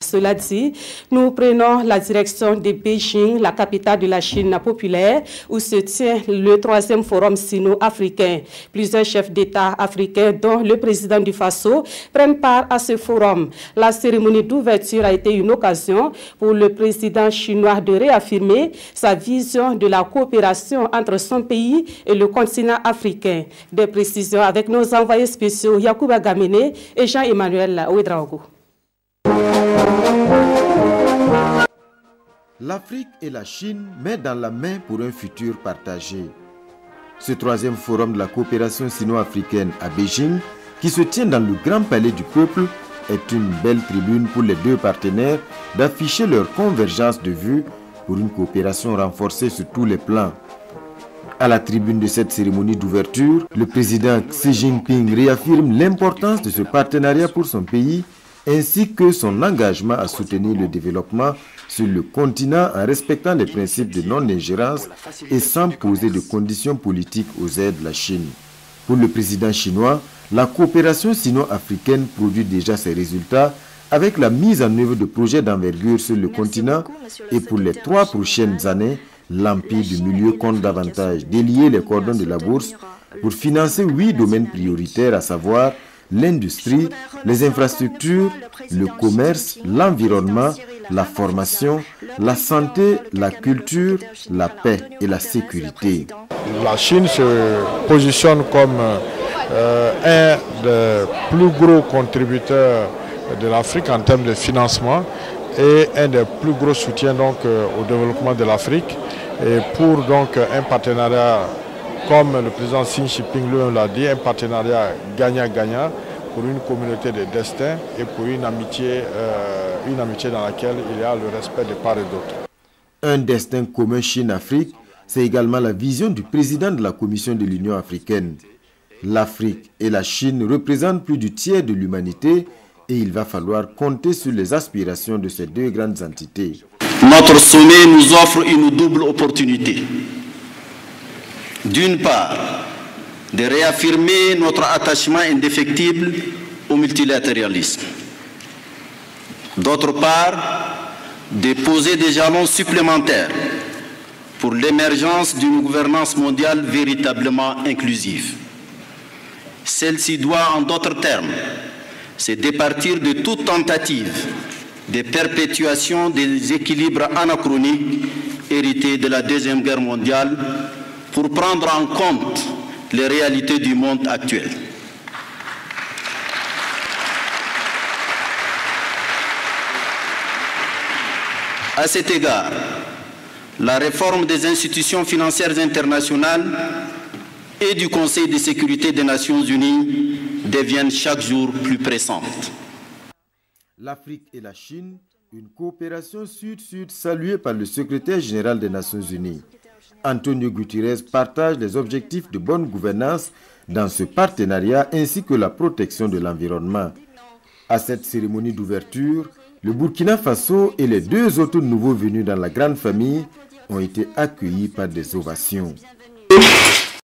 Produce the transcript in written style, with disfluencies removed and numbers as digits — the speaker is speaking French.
Cela dit, nous prenons la direction de Beijing, la capitale de la Chine populaire, où se tient le 3e forum sino-africain. Plusieurs chefs d'État africains, dont le président du Faso, prennent part à ce forum. La cérémonie d'ouverture a été une occasion pour le président chinois de réaffirmer sa vision de la coopération entre son pays et le continent africain. Des précisions avec nos envoyés spéciaux Yacouba Gamene et Jean-Emmanuel Ouedraogo. L'Afrique et la Chine mettent dans la main pour un futur partagé. Ce 3e forum de la coopération sino-africaine à Beijing, qui se tient dans le Grand Palais du Peuple, est une belle tribune pour les deux partenaires d'afficher leur convergence de vues pour une coopération renforcée sur tous les plans. À la tribune de cette cérémonie d'ouverture, le président Xi Jinping réaffirme l'importance de ce partenariat pour son pays ainsi que son engagement à soutenir le développement sur le continent en respectant les principes de non-ingérence et sans poser de conditions politiques aux aides de la Chine. Pour le président chinois, la coopération sino-africaine produit déjà ses résultats avec la mise en œuvre de projets d'envergure sur le continent et pour les 3 prochaines années, l'Empire du Milieu compte davantage délier les cordons de la bourse pour financer 8 domaines prioritaires, à savoir l'industrie, les infrastructures, le commerce, l'environnement, la formation, la santé, la culture, la paix et la sécurité. La Chine se positionne comme un des plus gros contributeurs de l'Afrique en termes de financement et un des plus gros soutiens donc, au développement de l'Afrique. Et pour donc un partenariat, comme le président Xi Jinping l'a dit, un partenariat gagnant-gagnant pour une communauté de destin et pour une amitié dans laquelle il y a le respect de part et d'autre. Un destin commun Chine-Afrique, c'est également la vision du président de la Commission de l'Union africaine. L'Afrique et la Chine représentent plus du tiers de l'humanité et il va falloir compter sur les aspirations de ces deux grandes entités. Notre sommet nous offre une double opportunité. D'une part, de réaffirmer notre attachement indéfectible au multilatéralisme. D'autre part, de poser des jalons supplémentaires pour l'émergence d'une gouvernance mondiale véritablement inclusive. Celle-ci doit, en d'autres termes, se départir de toute tentative de perpétuation des équilibres anachroniques hérités de la Deuxième Guerre mondiale pour prendre en compte les réalités du monde actuel. À cet égard, la réforme des institutions financières internationales et du Conseil de sécurité des Nations Unies deviennent chaque jour plus pressantes. L'Afrique et la Chine, une coopération sud-sud saluée par le secrétaire général des Nations Unies. Antonio Guterres partage les objectifs de bonne gouvernance dans ce partenariat ainsi que la protection de l'environnement. À cette cérémonie d'ouverture, le Burkina Faso et les 2 autres nouveaux venus dans la grande famille ont été accueillis par des ovations.